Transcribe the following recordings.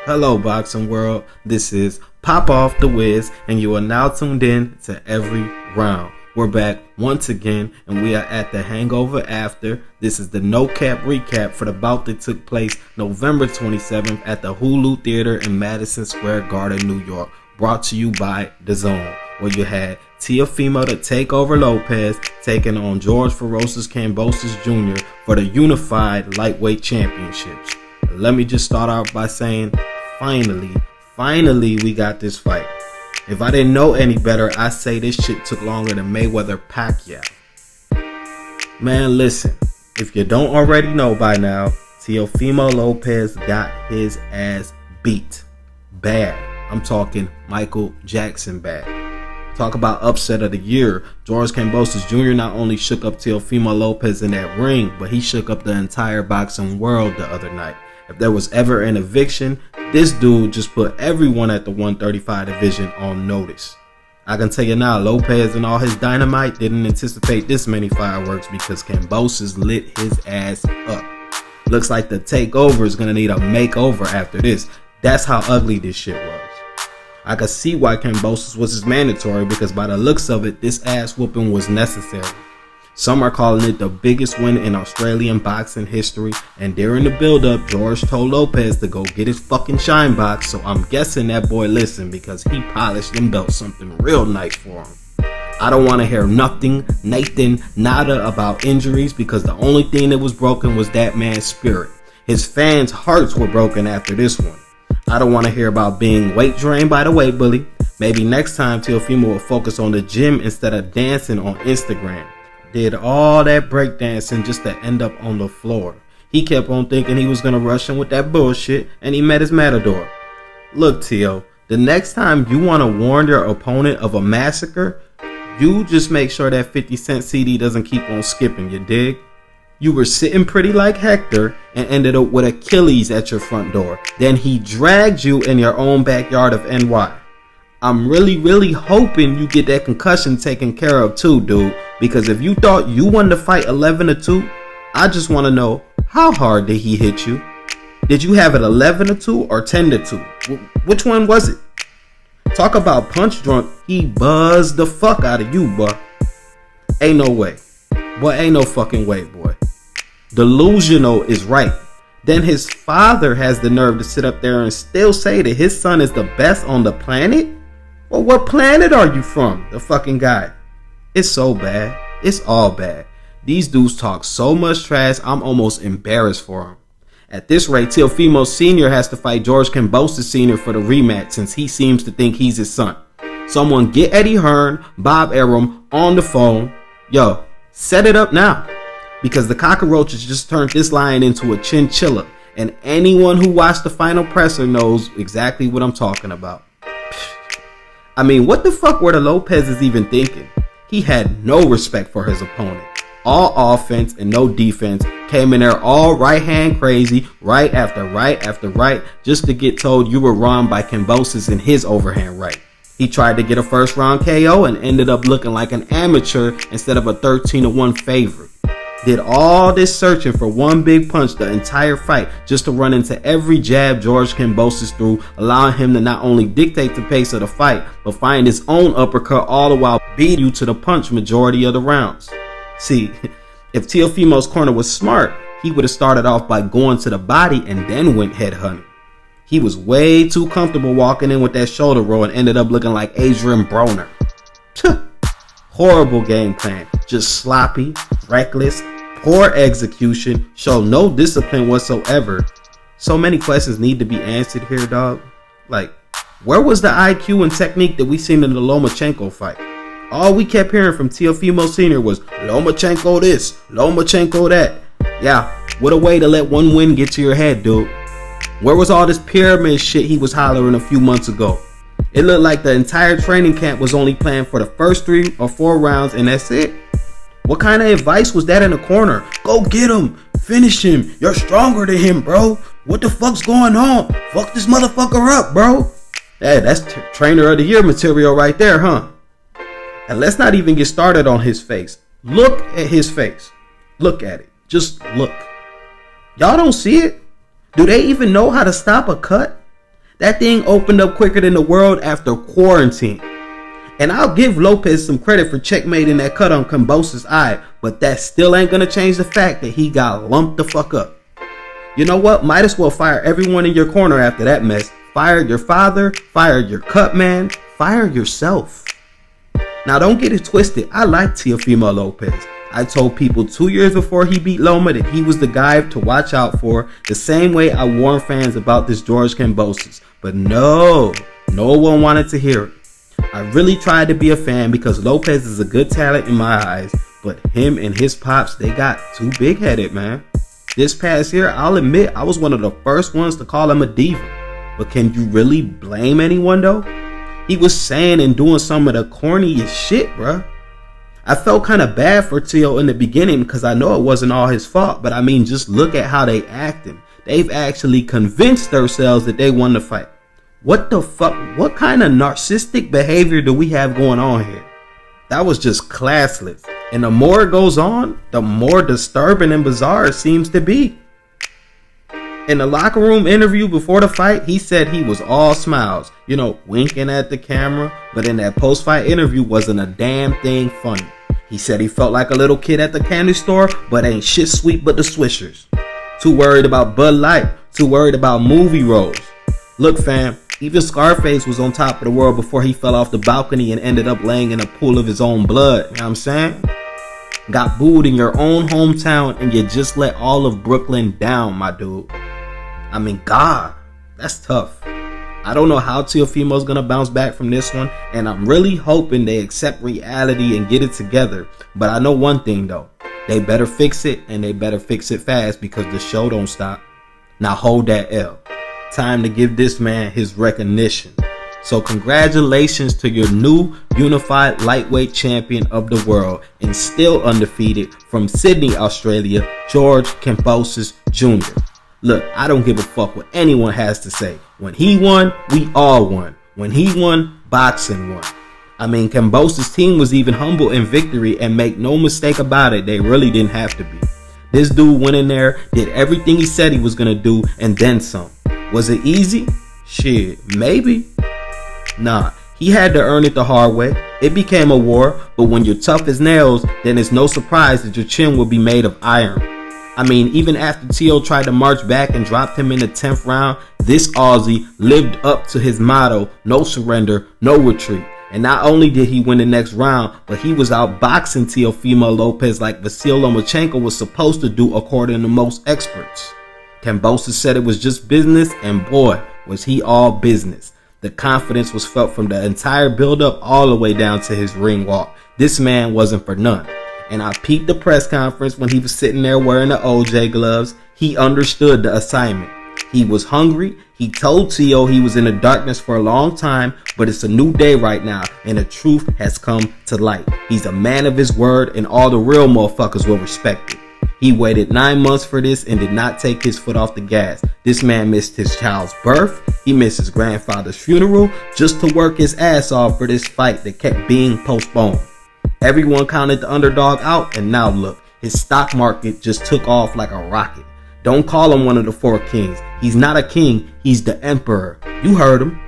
Hello boxing world, this is Pop Off the Wiz and you are now tuned in to Every Round. We're back once again and we are at the Hangover After. This is the no cap recap for the bout that took place November 27th at the Hulu Theater in Madison Square Garden, New York. Brought to you by DAZN, where you had Teofimo the Takeover Lopez taking on George Ferocious Kambosos Jr. for the Unified Lightweight Championships. Let me just start off by saying, finally we got this fight. If I didn't know any better, I say this shit took longer than Mayweather-Pacquiao. Man, listen, if you don't already know by now, Teofimo Lopez got his ass beat. Bad. I'm talking Michael Jackson bad. Talk about upset of the year. George Kambosos Jr. not only shook up Teofimo Lopez in that ring, but he shook up the entire boxing world the other night. If there was ever an eviction, this dude just put everyone at the 135 division on notice. I can tell you now, Lopez and all his dynamite didn't anticipate this many fireworks because Kambosos lit his ass up. Looks like the takeover is going to need a makeover after this. That's how ugly this shit was. I could see why Kambosos was his mandatory because by the looks of it, this ass whooping was necessary. Some are calling it the biggest win in Australian boxing history, and during the build-up, George told Lopez to go get his fucking shine box, so I'm guessing that boy listened because he polished them belts something real nice for him. I don't want to hear nothing, nada about injuries because the only thing that was broken was that man's spirit. His fans' hearts were broken after this one. I don't want to hear about being weight drained by the weight bully. Maybe next time Teofimo will focus on the gym instead of dancing on Instagram. Did all that breakdancing just to end up on the floor. He kept on thinking he was going to rush him with that bullshit and he met his matador. Look, Teo, the next time you want to warn your opponent of a massacre, you just make sure that 50 Cent CD doesn't keep on skipping, you dig? You were sitting pretty like Hector and ended up with Achilles at your front door. Then he dragged you in your own backyard of NY. I'm really hoping you get that concussion taken care of too, dude. Because if you thought you wanted to fight 11-2, I just want to know, how hard did he hit you? Did you have it 11-2 or 10-2? Which one was it? Talk about punch drunk. He buzzed the fuck out of you, boy. Ain't no way. Boy, ain't no fucking way, boy. Delusional is right. Then his father has the nerve to sit up there and still say that his son is the best on the planet? Well, what planet are you from? The fucking guy. It's so bad. It's all bad. These dudes talk so much trash, I'm almost embarrassed for them. At this rate, Teofimo Sr. has to fight George Kambosos Sr. for the rematch since he seems to think he's his son. Someone get Eddie Hearn, Bob Arum on the phone. Yo, set it up now. Because the cockroaches just turned this lion into a chinchilla. And anyone who watched the final presser knows exactly what I'm talking about. I mean, what the fuck were the Lopez's even thinking? He had no respect for his opponent. All offense and no defense. Came in there all right hand crazy, right after right, just to get told you were wrong by Kambosos in his overhand right. He tried to get a first round KO and ended up looking like an amateur instead of a 13-1 favorite. Did all this searching for one big punch the entire fight just to run into every jab George Kambosos threw, allowing him to not only dictate the pace of the fight, but find his own uppercut all the while beating you to the punch majority of the rounds. See, if Teofimo's corner was smart, he would have started off by going to the body and then went headhunting. He was way too comfortable walking in with that shoulder roll and ended up looking like Adrian Broner. Horrible game plan, just sloppy, reckless, poor execution, show no discipline whatsoever. So many questions need to be answered here, dog. Like, where was the IQ and technique that we seen in the Lomachenko fight? All we kept hearing from Teofimo Sr. was Lomachenko this, Lomachenko that. Yeah, what a way to let one win get to your head, dude. Where was all this pyramid shit he was hollering a few months ago? It looked like the entire training camp was only planned for the first 3 or 4 rounds and that's it. What kind of advice was that in the corner? Go get him. Finish him. You're stronger than him, bro. What the fuck's going on? Fuck this motherfucker up, bro. Hey, that's trainer of the year material right there, huh? And let's not even get started on his face. Look at his face. Look at it. Just look. Y'all don't see it? Do they even know how to stop a cut? That thing opened up quicker than the world after quarantine. And I'll give Lopez some credit for checkmating that cut on Kambosos' eye, but that still ain't gonna change the fact that he got lumped the fuck up. You know what? Might as well fire everyone in your corner after that mess. Fire your father, fire your cut man, fire yourself. Now don't get it twisted, I like Teofimo Lopez. I told people 2 years before he beat Loma that he was the guy to watch out for, the same way I warned fans about this George Kambosos. But no one wanted to hear it. I really tried to be a fan because Lopez is a good talent in my eyes, but him and his pops, they got too big-headed, man. This past year, I'll admit, I was one of the first ones to call him a diva. But can you really blame anyone though? He was saying and doing some of the corniest shit, bruh. I felt kind of bad for Teo in the beginning because I know it wasn't all his fault, but I mean, just look at how they acting. They've actually convinced themselves that they won the fight. What the fuck? What kind of narcissistic behavior do we have going on here? That was just classless. And the more it goes on, the more disturbing and bizarre it seems to be. In the locker room interview before the fight, he said he was all smiles, winking at the camera, but in that post-fight interview wasn't a damn thing funny. He said he felt like a little kid at the candy store, but ain't shit sweet but the Swishers. Too worried about Bud Light, too worried about movie roles. Look fam, even Scarface was on top of the world before he fell off the balcony and ended up laying in a pool of his own blood, you know what I'm saying? Got booed in your own hometown and you just let all of Brooklyn down, my dude. I mean, God, that's tough. I don't know how Teofimo's gonna bounce back from this one, and I'm really hoping they accept reality and get it together. But I know one thing though, they better fix it, and they better fix it fast because the show don't stop. Now hold that L. Time to give this man his recognition. So congratulations to your new unified lightweight champion of the world and still undefeated from Sydney, Australia, George Kambosos Jr. Look, I don't give a fuck what anyone has to say. When he won, we all won. When he won, boxing won. I mean, Kambosos' team was even humble in victory, and make no mistake about it, they really didn't have to be. This dude went in there, did everything he said he was gonna do, and then some. Was it easy? Shit, maybe. Nah, he had to earn it the hard way. It became a war, but when you're tough as nails, then it's no surprise that your chin will be made of iron. I mean, even after Teo tried to march back and dropped him in the 10th round, this Aussie lived up to his motto, no surrender, no retreat. And not only did he win the next round, but he was outboxing Teofimo Lopez like Vasil Lomachenko was supposed to do according to most experts. Kambosos said it was just business, and boy, was he all business. The confidence was felt from the entire build-up all the way down to his ring walk. This man wasn't for none. And I peeped the press conference when he was sitting there wearing the OJ gloves. He understood the assignment. He was hungry. He told Teo he was in the darkness for a long time, but it's a new day right now, and the truth has come to light. He's a man of his word, and all the real motherfuckers will respect it. He waited 9 months for this and did not take his foot off the gas. This man missed his child's birth. He missed his grandfather's funeral just to work his ass off for this fight that kept being postponed. Everyone counted the underdog out, and now look, his stock market just took off like a rocket. Don't call him one of the four kings. He's not a king, he's the emperor. You heard him.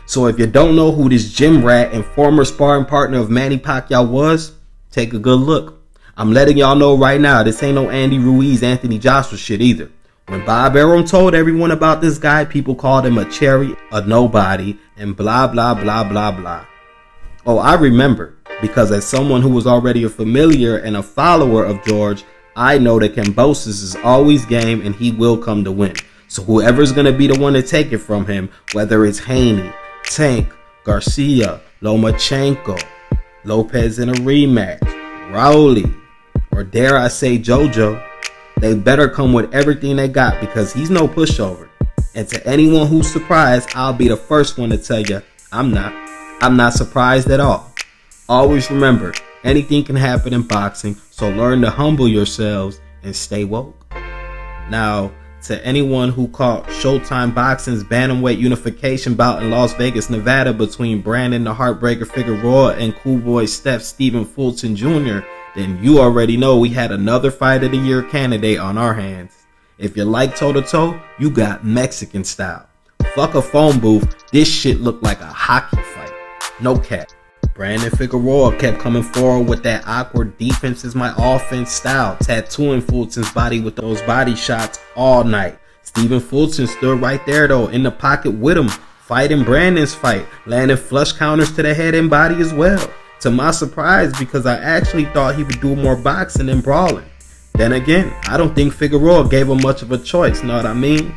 So if you don't know who this gym rat and former sparring partner of Manny Pacquiao was, take a good look. I'm letting y'all know right now, this ain't no Andy Ruiz, Anthony Joshua shit either. When Bob Arum told everyone about this guy, people called him a cherry, a nobody, and blah blah blah blah blah. Oh, I remember, because as someone who was already a familiar and a follower of George, I know that Kambosos is always game and he will come to win. So whoever's going to be the one to take it from him, whether it's Haney, Tank, Garcia, Lomachenko, Lopez in a rematch, Rowley, or dare I say JoJo, they better come with everything they got because he's no pushover. And to anyone who's surprised, I'll be the first one to tell you, I'm not surprised at all. Always remember, anything can happen in boxing, so learn to humble yourselves and stay woke. Now, to anyone who caught Showtime Boxing's bantamweight unification bout in Las Vegas, Nevada between Brandon the Heartbreaker Figueroa and Cool Boy Stephen Fulton Jr., then you already know we had another Fight of the Year candidate on our hands. If you like toe-to-toe, you got Mexican style. Fuck a phone booth, this shit looked like a hockey fight. No cap. Brandon Figueroa kept coming forward with that awkward defense is my offense style, tattooing Fulton's body with those body shots all night. Stephen Fulton stood right there though, in the pocket with him, fighting Brandon's fight, landing flush counters to the head and body as well. To my surprise, because I actually thought he would do more boxing than brawling. Then again, I don't think Figueroa gave him much of a choice, know what I mean?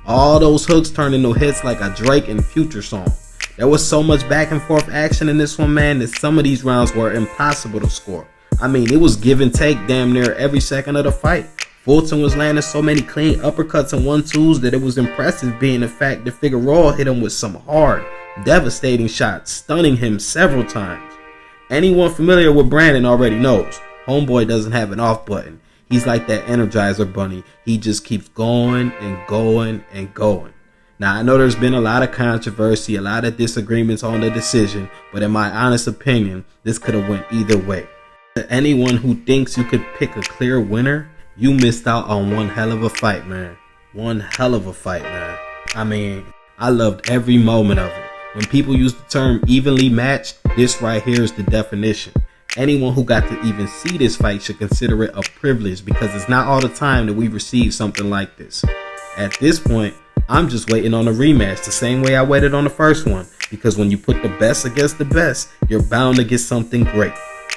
All those hooks turned into hits like a Drake and Future song. There was so much back and forth action in this one, man, that some of these rounds were impossible to score. I mean, it was give and take damn near every second of the fight. Fulton was landing so many clean uppercuts and 1-2s that it was impressive, being the fact that Figueroa hit him with some hard, devastating shots, stunning him several times. Anyone familiar with Brandon already knows, homeboy doesn't have an off button. He's like that Energizer bunny. He just keeps going and going and going. Now, I know there's been a lot of controversy, a lot of disagreements on the decision, but in my honest opinion, this could have went either way. To anyone who thinks you could pick a clear winner, you missed out on one hell of a fight, man. One hell of a fight, man. I mean, I loved every moment of it. When people use the term evenly matched, this right here is the definition. Anyone who got to even see this fight should consider it a privilege, because it's not all the time that we receive something like this. At this point, I'm just waiting on a rematch the same way I waited on the first one, because when you put the best against the best, you're bound to get something great.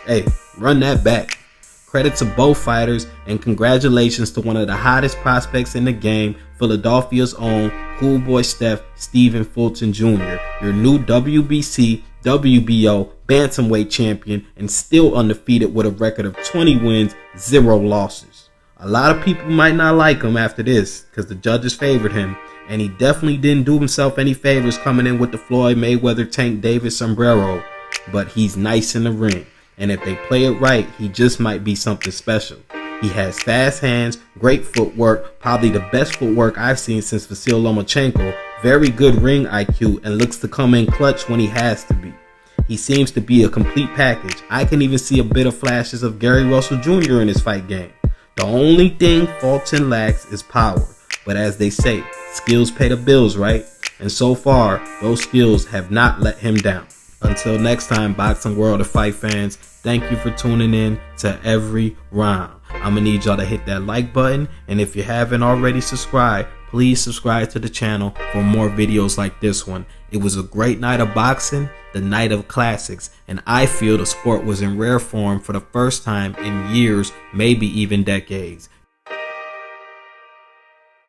Hey, run that back. Credit to both fighters, and congratulations to one of the hottest prospects in the game, Philadelphia's own Cool Boy Steph, Stephen Fulton Jr., your new WBC, WBO, Bantamweight champion, and still undefeated with a record of 20 wins, 0 losses. A lot of people might not like him after this, because the judges favored him, and he definitely didn't do himself any favors coming in with the Floyd Mayweather Tank Davis sombrero, but he's nice in the ring. And if they play it right, he just might be something special. He has fast hands, great footwork, probably the best footwork I've seen since Vasyl Lomachenko, very good ring IQ, and looks to come in clutch when he has to be. He seems to be a complete package. I can even see a bit of flashes of Gary Russell Jr. in his fight game. The only thing Fulton lacks is power, but as they say, skills pay the bills, right? And so far, those skills have not let him down. Until next time, Boxing World of Fight fans, thank you for tuning in to Every Round. I'm going to need y'all to hit that like button, and if you haven't already subscribed, please subscribe to the channel for more videos like this one. It was a great night of boxing, the night of classics, and I feel the sport was in rare form for the first time in years, maybe even decades.